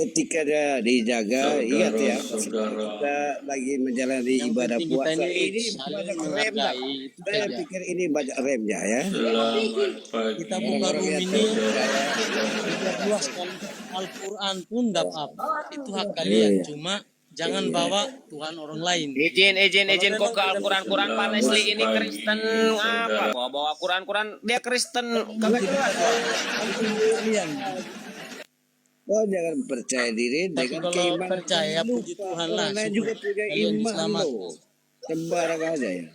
Etikanya dijaga. Ingat ya, saudara-saudara. kita lagi menjalani Yang ibadah penting kita puasa ini ini saling banyak rem. menghargai itu Saya saja. pikir ini banyak remnya ya. Selamat pagi, Kita buka Orang-orang room yang ini, saudara-saudara. kita luaskan Al-Quran pun tidak apa-apa. Itu hak kalian. Cuma jangan bawa Tuhan orang lain. Izin Kalau kok ke memang tidak Al-Quran Pak Leslie ini Selamat Kristen pagi, apa? saudara. Bawa Quran dia Kristen kagak jelas. kalian. Oh, jangan percaya diri Tapi dengan kalau keimanan. percaya, Lupa. puji Tuhan lah, Orang lain syukur. juga punya Kalian iman diselamatkan. loh. Sembarang aja ya.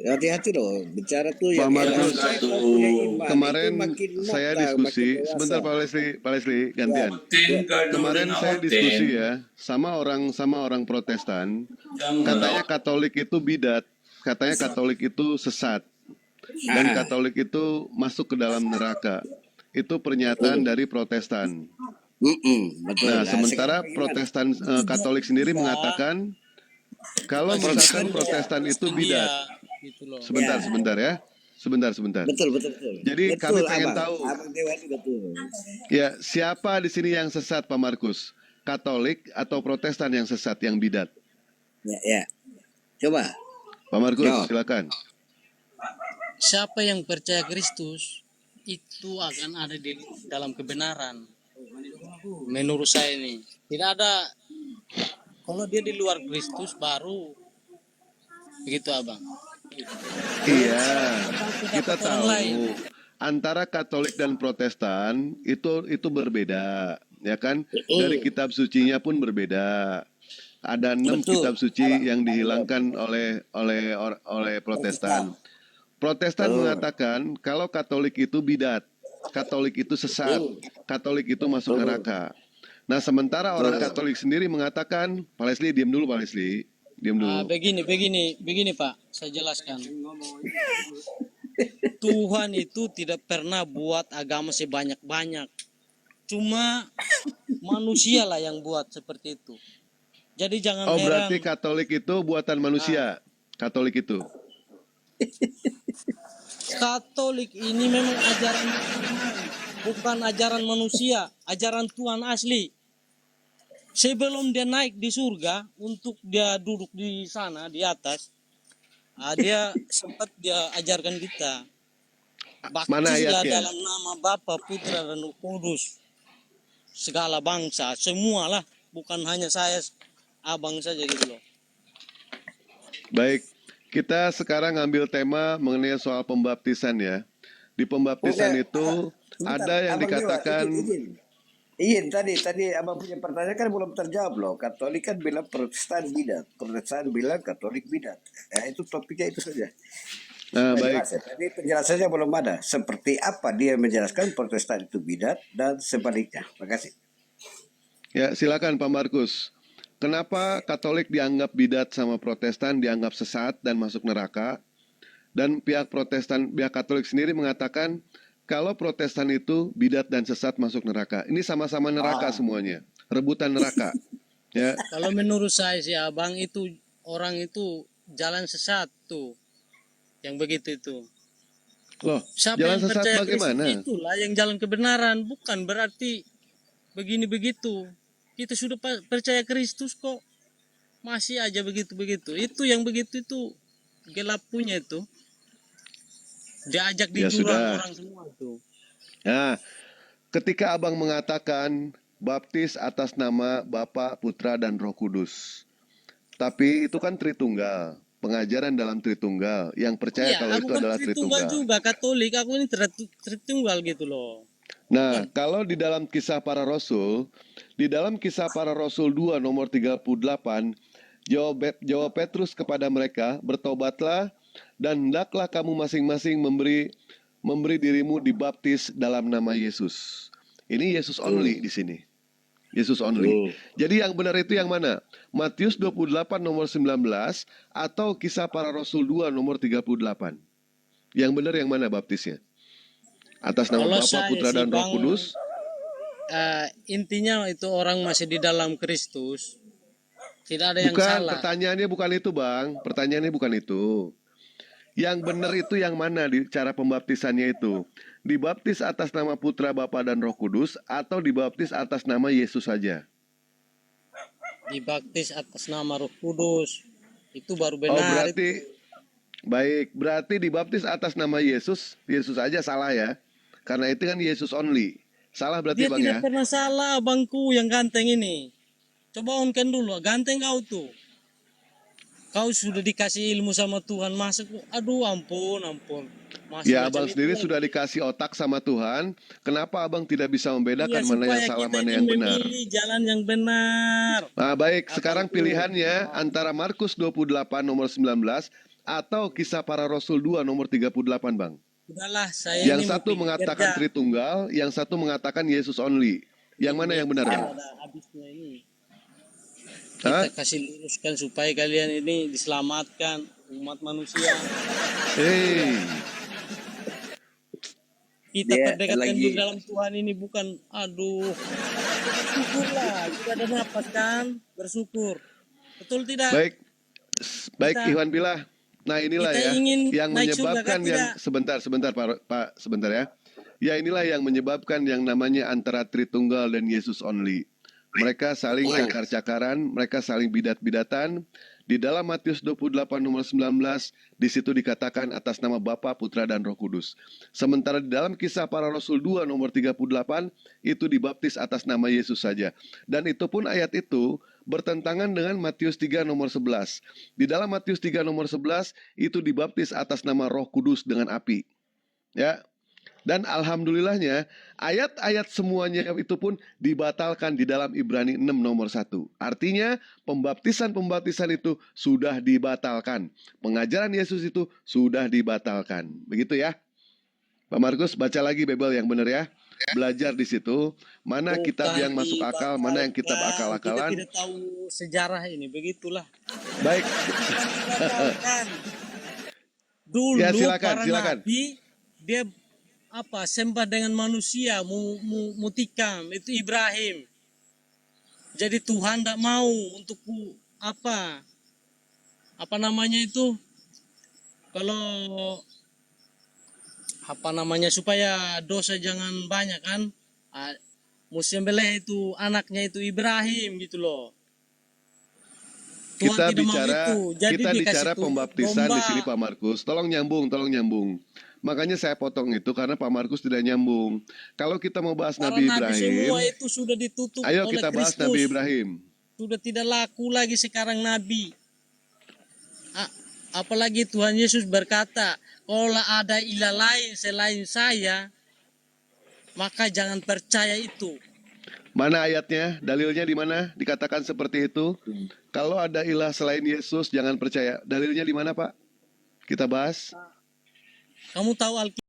Hati-hati loh, bicara tuh Pak yang Markus, punya iman. kemarin itu makin saya matang, diskusi makin dewasa. sebentar Pak Leslie gantian. Tinggal Kemarin dulu saya Oten. diskusi ya sama orang Protestan. Katanya Katolik itu bidat, katanya Katolik itu sesat, dan Katolik itu masuk ke dalam neraka. Itu pernyataan dari Protestan. Betul. Nah, sementara sekarang Protestan Katolik sendiri mengatakan kalau misalkan Protestan itu bidat. Gitu loh. Sebentar ya. Sebentar. betul. Jadi Betul, kami pengen Abang. tahu Abang Dewa itu betul. ya siapa di sini yang sesat Pak Markus? Katolik atau Protestan yang sesat yang bidat? Ya. Coba. Pak Markus, Ya. silakan. Siapa yang percaya Kristus itu akan ada di dalam kebenaran. Menurut saya ini tidak ada, kalau dia di luar Kristus baru begitu abang. Iya, kita Pendapat orang lain. tahu antara Katolik dan Protestan itu berbeda, ya kan? Dari kitab sucinya pun berbeda. Ada 6 Betul. kitab suci yang dihilangkan oleh Protestan. Protestan mengatakan kalau Katolik itu bidat, Katolik itu sesat, Katolik itu masuk neraka. Nah, sementara orang Katolik sendiri mengatakan, Pak Leslie, diam dulu Pak Leslie, diam dulu. Begini Pak, saya jelaskan. Tuhan itu tidak pernah buat agama sebanyak-banyak. Cuma manusia lah yang buat seperti itu. Jadi jangan Oh, heran. berarti Katolik itu buatan manusia. Katolik itu. Katolik ini memang ajaran Tuhan, bukan ajaran manusia, ajaran Tuhan asli. Sebelum dia naik di surga, untuk dia duduk di sana di atas, dia sempat dia ajarkan kita. Mana Baptislah ayatnya? dalam nama Bapa, Putra dan Roh Kudus. Segala bangsa, semualah, bukan hanya saya, abang saja gitu loh. Baik, kita sekarang ambil tema mengenai soal pembaptisan ya. Di pembaptisan itu ada yang Abang Dewa, dikatakan izin tadi abang punya pertanyaan kan belum terjawab loh. Katolik kan bilang Protestan bidat, Protestan bilang Katolik bidat. Itu topiknya itu saja. baik. Tadi penjelasannya belum ada. Seperti apa dia menjelaskan Protestan itu bidat dan sebaliknya. Terima kasih. Ya, silakan Pak Markus. Kenapa Katolik dianggap bidat sama Protestan dianggap sesat dan masuk neraka? Dan pihak Katolik sendiri mengatakan kalau Protestan itu bidat dan sesat masuk neraka. Ini sama-sama neraka semuanya, rebutan neraka. Ya, Kalau menurut saya sih abang, itu orang itu jalan sesat tuh, yang begitu itu. loh, Siapa jalan yang sesat percaya bagaimana? Kristus itulah yang jalan kebenaran, bukan berarti begini begitu. Kita sudah percaya Kristus kok, masih aja begitu-begitu. Itu yang begitu itu gelap punya itu. Diajak di Ya jurang sudah. orang semua tuh. Nah, ketika abang mengatakan baptis atas nama Bapa, Putra, dan Roh Kudus. Tapi itu kan Tritunggal, pengajaran dalam Tritunggal, yang percaya Iya, kalau aku itu kan adalah Tritunggal Tritunggal. juga, Katolik. Aku ini Tritunggal gitu loh. Nah, kalau di dalam Kisah Para Rasul, di dalam Kisah Para Rasul 2 nomor 38, jawab Petrus kepada mereka, bertobatlah dan hendaklah kamu masing-masing memberi dirimu dibaptis dalam nama Yesus. Ini Yesus only di sini. Yesus only. Jadi yang benar itu yang mana? Matius 28 nomor 19 atau Kisah Para Rasul 2 nomor 38? Yang benar yang mana baptisnya? Atas nama Kalau Bapa, saya Putra, sih, dan Roh Bang, Kudus? intinya itu orang masih di dalam Kristus. Tidak ada yang Bukan, salah. pertanyaannya bukan itu, Bang. Pertanyaannya bukan itu. Yang benar itu yang mana di cara pembaptisannya itu? Dibaptis atas nama Putra, Bapa dan Roh Kudus atau dibaptis atas nama Yesus saja? Dibaptis atas nama Roh Kudus. Itu baru Oh, benar. berarti baik, berarti dibaptis atas nama Yesus, Yesus aja salah ya. Karena itu kan Yesus only. Salah berarti Dia Bang tidak ya. pernah salah, abangku yang ganteng ini. Coba onkan dulu, ganteng kau tuh. Kau sudah dikasih ilmu sama Tuhan, masa aduh ampun. Masih Ya, macam Abang itu sendiri lagi. sudah dikasih otak sama Tuhan. Kenapa Abang tidak bisa Iya, membedakan mana yang supaya salah, kita mana ini yang benar? memilih jalan yang benar. Nah, baik, Apa sekarang itu? pilihannya antara Markus 28 nomor 19 atau Kisah Para Rasul 2 nomor 38, Bang. Udahlah, saya ini Yang mau satu pergi mengatakan kerja. Tritunggal, yang satu mengatakan Yesus only. Yang mana yang benar, Bang? Ada habisnya ini. Hah? Kita kasih luruskan supaya kalian ini diselamatkan, umat manusia. Hei, Kita Dia perdekatkan lagi- diri dalam Tuhan ini bukan, aduh. Bersyukurlah, kita ada napas kan, bersyukur. Betul tidak? baik, baik Kita- Iwan Pilah. Nah, inilah kita ya ingin yang naik surga, menyebabkan kan? yang Tidak. sebentar Pak, sebentar ya. Ya, inilah yang menyebabkan yang namanya antara Tritunggal dan Yesus only. Mereka saling cakar-cakaran, mereka saling bidat-bidatan. Di dalam Matius 28 nomor 19, di situ dikatakan atas nama Bapa, Putra dan Roh Kudus. Sementara di dalam Kisah Para Rasul 2 nomor 38 itu dibaptis atas nama Yesus saja. Dan itu pun ayat itu bertentangan dengan Matius 3 nomor 11. Di dalam Matius 3 nomor 11 itu dibaptis atas nama Roh Kudus dengan api. Ya. Dan alhamdulillahnya ayat-ayat semuanya itu pun dibatalkan di dalam Ibrani 6 nomor 1. Artinya pembaptisan-pembaptisan itu sudah dibatalkan. Pengajaran Yesus itu sudah dibatalkan. Begitu ya. Pak Markus, baca lagi Bible yang benar ya. Belajar di situ mana kitab yang masuk akal, mana yang kitab Kita akal-akalan. tidak tahu sejarah ini, begitulah. Baik, Dibatalkan. Dulu Ya, silakan, para silakan. nabi dia sembah dengan manusia, mutikam itu Ibrahim. Jadi Tuhan tidak mau untuk apa namanya itu, kalau supaya dosa jangan banyak kan, mesti sembelih itu anaknya itu Ibrahim gitu loh. Tuhan kita tidak mau bicara itu. Jadi kita dikasih bicara tuh pembaptisan di domba. sini Pak Markus. Tolong nyambung. Makanya saya potong itu karena Pak Markus tidak nyambung. Kalau kita mau bahas Para Nabi nabi semua Ibrahim, itu sudah ditutup ayo oleh kita bahas Kristus. Nabi Ibrahim. Sudah tidak laku lagi sekarang nabi. Apalagi Tuhan Yesus berkata, kalau ada ilah lain selain saya, maka jangan percaya itu. Mana ayatnya? Dalilnya di mana? Dikatakan seperti itu. Kalau ada ilah selain Yesus, jangan percaya. Dalilnya di mana, Pak? Kita bahas. Kamu tahu Alkitab?